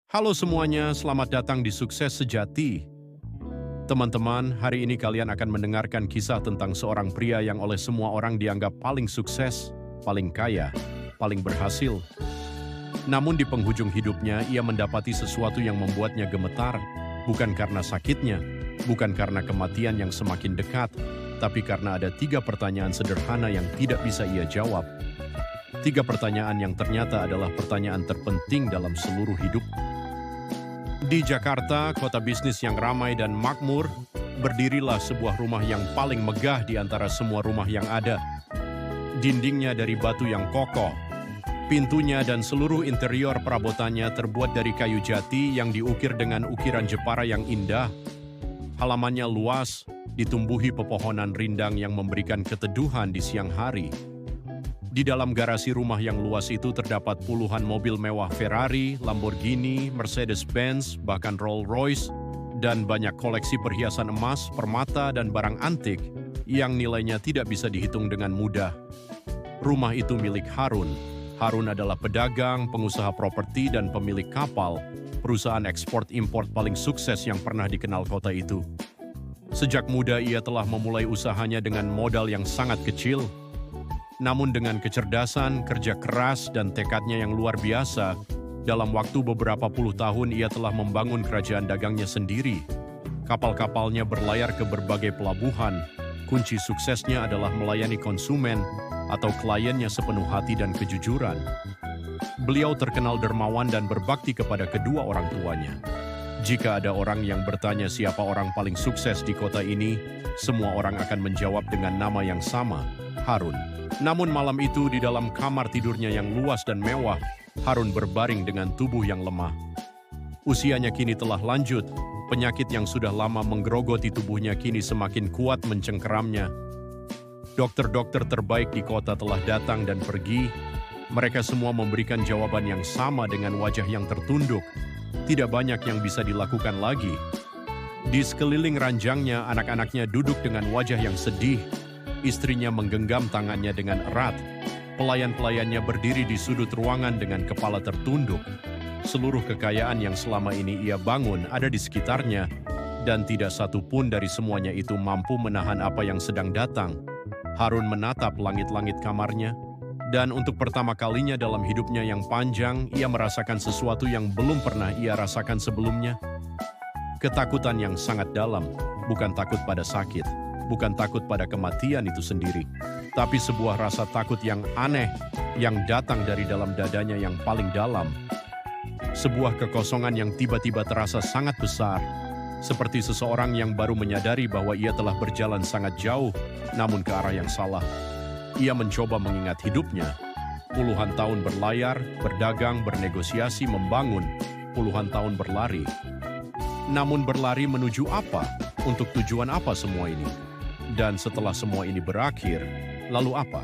Halo semuanya, selamat datang di Sukses Sejati. Teman-teman, hari ini kalian akan mendengarkan kisah tentang seorang pria yang oleh semua orang dianggap paling sukses, paling kaya, paling berhasil. Namun di penghujung hidupnya, ia mendapati sesuatu yang membuatnya gemetar, bukan karena sakitnya, bukan karena kematian yang semakin dekat, tapi karena ada 3 pertanyaan sederhana yang tidak bisa ia jawab. 3 pertanyaan yang ternyata adalah pertanyaan terpenting dalam seluruh hidup. Di Jakarta, kota bisnis yang ramai dan makmur, berdirilah sebuah rumah yang paling megah di antara semua rumah yang ada. Dindingnya dari batu yang kokoh, pintunya dan seluruh interior perabotannya terbuat dari kayu jati yang diukir dengan ukiran Jepara yang indah. Halamannya luas, ditumbuhi pepohonan rindang yang memberikan keteduhan di siang hari. Di dalam garasi rumah yang luas itu terdapat puluhan mobil mewah Ferrari, Lamborghini, Mercedes-Benz, bahkan Rolls-Royce, dan banyak koleksi perhiasan emas, permata, dan barang antik yang nilainya tidak bisa dihitung dengan mudah. Rumah itu milik Harun. Harun adalah pedagang, pengusaha properti, dan pemilik kapal, perusahaan ekspor-impor paling sukses yang pernah dikenal kota itu. Sejak muda ia telah memulai usahanya dengan modal yang sangat kecil. Namun dengan kecerdasan, kerja keras, dan tekadnya yang luar biasa, dalam waktu beberapa puluh tahun ia telah membangun kerajaan dagangnya sendiri. Kapal-kapalnya berlayar ke berbagai pelabuhan. Kunci suksesnya adalah melayani konsumen atau kliennya sepenuh hati dan kejujuran. Beliau terkenal dermawan dan berbakti kepada kedua orang tuanya. Jika ada orang yang bertanya siapa orang paling sukses di kota ini, semua orang akan menjawab dengan nama yang sama, Harun. Namun malam itu di dalam kamar tidurnya yang luas dan mewah, Harun berbaring dengan tubuh yang lemah. Usianya kini telah lanjut, penyakit yang sudah lama menggerogoti tubuhnya kini semakin kuat mencengkeramnya. Dokter-dokter terbaik di kota telah datang dan pergi. Mereka semua memberikan jawaban yang sama dengan wajah yang tertunduk. Tidak banyak yang bisa dilakukan lagi. Di sekeliling ranjangnya, anak-anaknya duduk dengan wajah yang sedih. Istrinya menggenggam tangannya dengan erat. Pelayan-pelayannya berdiri di sudut ruangan dengan kepala tertunduk. Seluruh kekayaan yang selama ini ia bangun ada di sekitarnya, dan tidak satu pun dari semuanya itu mampu menahan apa yang sedang datang. Harun menatap langit-langit kamarnya, dan untuk pertama kalinya dalam hidupnya yang panjang, ia merasakan sesuatu yang belum pernah ia rasakan sebelumnya. Ketakutan yang sangat dalam, bukan takut pada sakit. Bukan takut pada kematian itu sendiri, tapi sebuah rasa takut yang aneh yang datang dari dalam dadanya yang paling dalam. Sebuah kekosongan yang tiba-tiba terasa sangat besar, seperti seseorang yang baru menyadari bahwa ia telah berjalan sangat jauh, namun ke arah yang salah. Ia mencoba mengingat hidupnya. Puluhan tahun berlayar, berdagang, bernegosiasi, membangun, puluhan tahun berlari. Namun berlari menuju apa? Untuk tujuan apa semua ini? Dan setelah semua ini berakhir, lalu apa?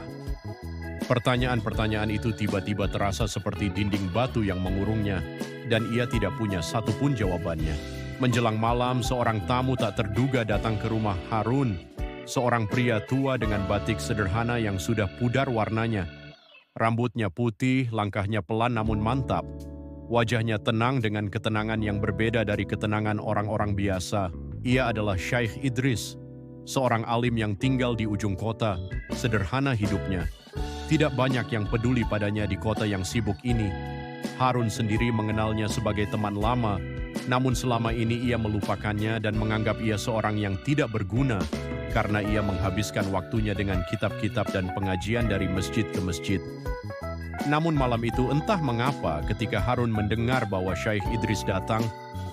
Pertanyaan-pertanyaan itu tiba-tiba terasa seperti dinding batu yang mengurungnya, dan ia tidak punya satupun jawabannya. Menjelang malam, seorang tamu tak terduga datang ke rumah Harun, seorang pria tua dengan batik sederhana yang sudah pudar warnanya. Rambutnya putih, langkahnya pelan namun mantap. Wajahnya tenang dengan ketenangan yang berbeda dari ketenangan orang-orang biasa. Ia adalah Syekh Idris, seorang alim yang tinggal di ujung kota. Sederhana hidupnya. Tidak banyak yang peduli padanya di kota yang sibuk ini. Harun sendiri mengenalnya sebagai teman lama, namun selama ini ia melupakannya dan menganggap ia seorang yang tidak berguna karena ia menghabiskan waktunya dengan kitab-kitab dan pengajian dari masjid ke masjid. Namun malam itu entah mengapa ketika Harun mendengar bahwa Syekh Idris datang,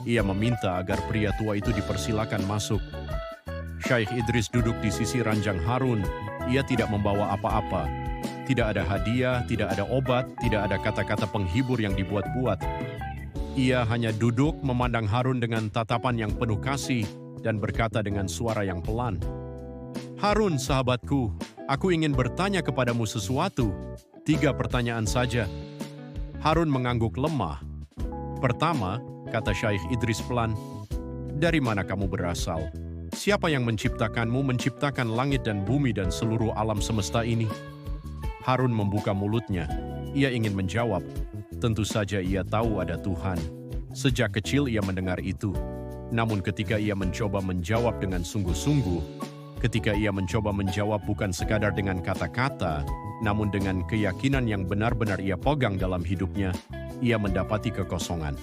ia meminta agar pria tua itu dipersilakan masuk. Syekh Idris duduk di sisi ranjang Harun. Ia tidak membawa apa-apa. Tidak ada hadiah, tidak ada obat, tidak ada kata-kata penghibur yang dibuat-buat. Ia hanya duduk memandang Harun dengan tatapan yang penuh kasih dan berkata dengan suara yang pelan, "Harun, sahabatku, aku ingin bertanya kepadamu sesuatu. 3 pertanyaan saja." Harun mengangguk lemah. "Pertama," kata Syekh Idris pelan, "dari mana kamu berasal? Siapa yang menciptakanmu, menciptakan langit dan bumi dan seluruh alam semesta ini?" Harun membuka mulutnya. Ia ingin menjawab. Tentu saja ia tahu ada Tuhan. Sejak kecil ia mendengar itu. Namun ketika ia mencoba menjawab dengan sungguh-sungguh, ketika ia mencoba menjawab bukan sekadar dengan kata-kata, namun dengan keyakinan yang benar-benar ia pegang dalam hidupnya, ia mendapati kekosongan.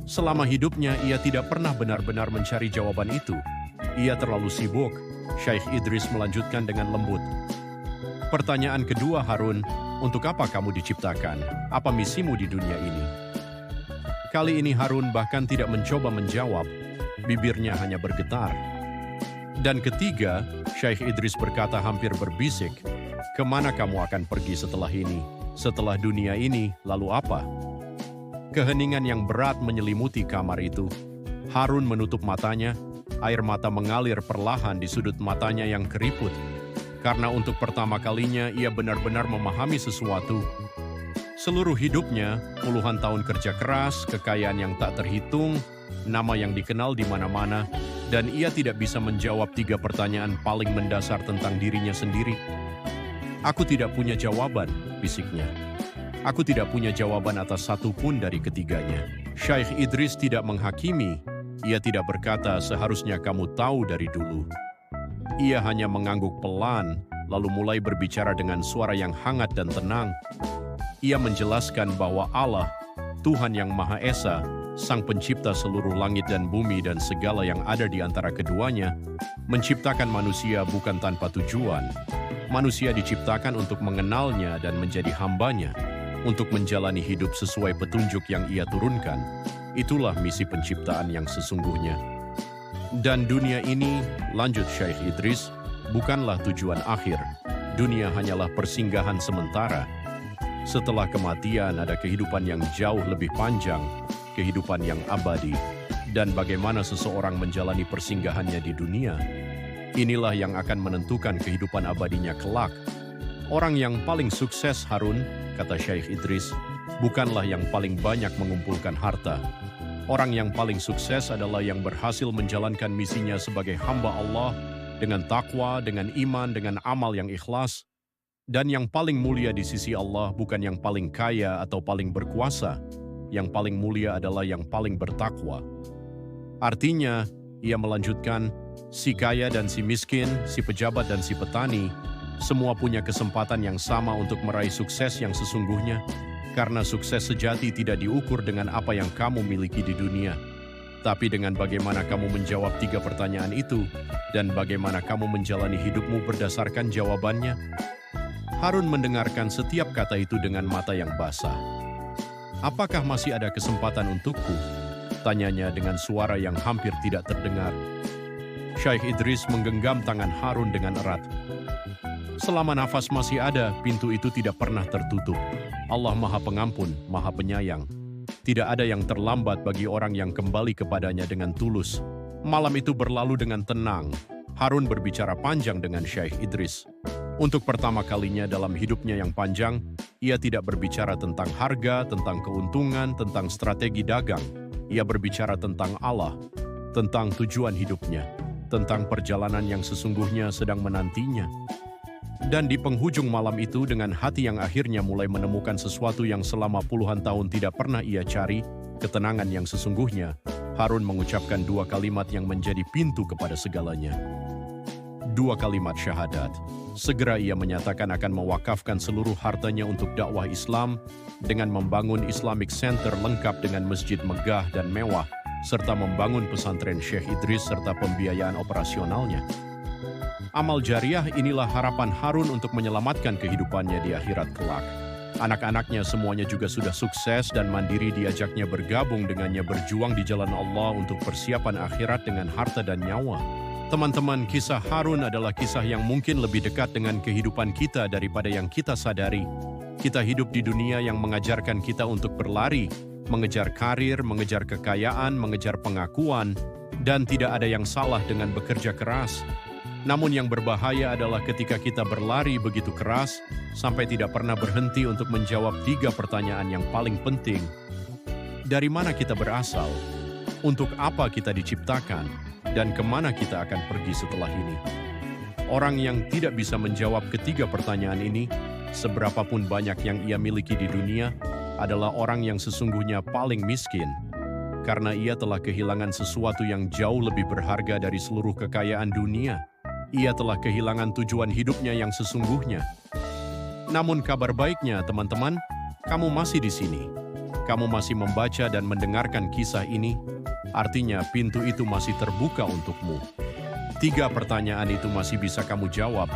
Selama hidupnya, ia tidak pernah benar-benar mencari jawaban itu. Ia terlalu sibuk. Syekh Idris melanjutkan dengan lembut. Pertanyaan kedua, Harun, untuk apa kamu diciptakan? Apa misimu di dunia ini? Kali ini Harun bahkan tidak mencoba menjawab. Bibirnya hanya bergetar. Dan ketiga, Syekh Idris berkata hampir berbisik, kemana kamu akan pergi setelah ini? Setelah dunia ini, lalu apa? Keheningan yang berat menyelimuti kamar itu. Harun menutup matanya, air mata mengalir perlahan di sudut matanya yang keriput. Karena untuk pertama kalinya ia benar-benar memahami sesuatu. Seluruh hidupnya, puluhan tahun kerja keras, kekayaan yang tak terhitung, nama yang dikenal di mana-mana, dan ia tidak bisa menjawab 3 pertanyaan paling mendasar tentang dirinya sendiri. Aku tidak punya jawaban, bisiknya. Aku tidak punya jawaban atas satu pun dari ketiganya. Syekh Idris tidak menghakimi. Ia tidak berkata seharusnya kamu tahu dari dulu. Ia hanya mengangguk pelan, lalu mulai berbicara dengan suara yang hangat dan tenang. Ia menjelaskan bahwa Allah, Tuhan yang Maha Esa, Sang Pencipta seluruh langit dan bumi dan segala yang ada di antara keduanya, menciptakan manusia bukan tanpa tujuan. Manusia diciptakan untuk mengenalnya dan menjadi hambanya, untuk menjalani hidup sesuai petunjuk yang ia turunkan. Itulah misi penciptaan yang sesungguhnya. Dan dunia ini, lanjut Syekh Idris, bukanlah tujuan akhir. Dunia hanyalah persinggahan sementara. Setelah kematian ada kehidupan yang jauh lebih panjang, kehidupan yang abadi. Dan bagaimana seseorang menjalani persinggahannya di dunia, inilah yang akan menentukan kehidupan abadinya kelak. Orang yang paling sukses, Harun, kata Syekh Idris, bukanlah yang paling banyak mengumpulkan harta. Orang yang paling sukses adalah yang berhasil menjalankan misinya sebagai hamba Allah dengan takwa, dengan iman, dengan amal yang ikhlas. Dan yang paling mulia di sisi Allah bukan yang paling kaya atau paling berkuasa. Yang paling mulia adalah yang paling bertakwa. Artinya, ia melanjutkan, si kaya dan si miskin, si pejabat dan si petani, semua punya kesempatan yang sama untuk meraih sukses yang sesungguhnya, karena sukses sejati tidak diukur dengan apa yang kamu miliki di dunia, tapi dengan bagaimana kamu menjawab 3 pertanyaan itu, dan bagaimana kamu menjalani hidupmu berdasarkan jawabannya. Harun mendengarkan setiap kata itu dengan mata yang basah. Apakah masih ada kesempatan untukku? Tanyanya dengan suara yang hampir tidak terdengar. Syekh Idris menggenggam tangan Harun dengan erat. Selama nafas masih ada, pintu itu tidak pernah tertutup. Allah Maha Pengampun, Maha Penyayang. Tidak ada yang terlambat bagi orang yang kembali kepadanya dengan tulus. Malam itu berlalu dengan tenang. Harun berbicara panjang dengan Syekh Idris. Untuk pertama kalinya dalam hidupnya yang panjang, ia tidak berbicara tentang harga, tentang keuntungan, tentang strategi dagang. Ia berbicara tentang Allah, tentang tujuan hidupnya, tentang perjalanan yang sesungguhnya sedang menantinya. Dan di penghujung malam itu, dengan hati yang akhirnya mulai menemukan sesuatu yang selama puluhan tahun tidak pernah ia cari, ketenangan yang sesungguhnya, Harun mengucapkan 2 kalimat yang menjadi pintu kepada segalanya. 2 kalimat syahadat. Segera ia menyatakan akan mewakafkan seluruh hartanya untuk dakwah Islam dengan membangun Islamic Center lengkap dengan masjid megah dan mewah, serta membangun pesantren Syekh Idris serta pembiayaan operasionalnya. Amal jariah inilah harapan Harun untuk menyelamatkan kehidupannya di akhirat kelak. Anak-anaknya semuanya juga sudah sukses dan mandiri, diajaknya bergabung dengannya berjuang di jalan Allah untuk persiapan akhirat dengan harta dan nyawa. Teman-teman, kisah Harun adalah kisah yang mungkin lebih dekat dengan kehidupan kita daripada yang kita sadari. Kita hidup di dunia yang mengajarkan kita untuk berlari, mengejar karir, mengejar kekayaan, mengejar pengakuan, dan tidak ada yang salah dengan bekerja keras. Namun yang berbahaya adalah ketika kita berlari begitu keras, sampai tidak pernah berhenti untuk menjawab 3 pertanyaan yang paling penting. Dari mana kita berasal? Untuk apa kita diciptakan? Dan kemana kita akan pergi setelah ini? Orang yang tidak bisa menjawab ketiga pertanyaan ini, seberapapun banyak yang ia miliki di dunia, adalah orang yang sesungguhnya paling miskin. karena ia telah kehilangan sesuatu yang jauh lebih berharga dari seluruh kekayaan dunia. Ia telah kehilangan tujuan hidupnya yang sesungguhnya. Namun kabar baiknya, teman-teman, kamu masih di sini. Kamu masih membaca dan mendengarkan kisah ini, artinya pintu itu masih terbuka untukmu. 3 pertanyaan itu masih bisa kamu jawab,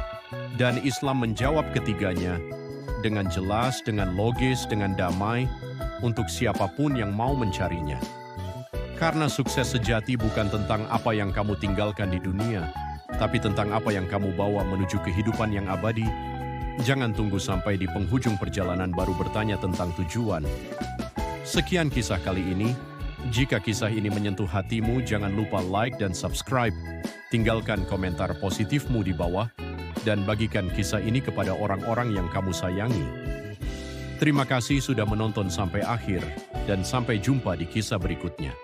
dan Islam menjawab ketiganya dengan jelas, dengan logis, dengan damai, untuk siapapun yang mau mencarinya. Karena sukses sejati bukan tentang apa yang kamu tinggalkan di dunia, tapi tentang apa yang kamu bawa menuju kehidupan yang abadi. Jangan tunggu sampai di penghujung perjalanan baru bertanya tentang tujuan. Sekian kisah kali ini. Jika kisah ini menyentuh hatimu, jangan lupa like dan subscribe. Tinggalkan komentar positifmu di bawah, dan bagikan kisah ini kepada orang-orang yang kamu sayangi. Terima kasih sudah menonton sampai akhir, dan sampai jumpa di kisah berikutnya.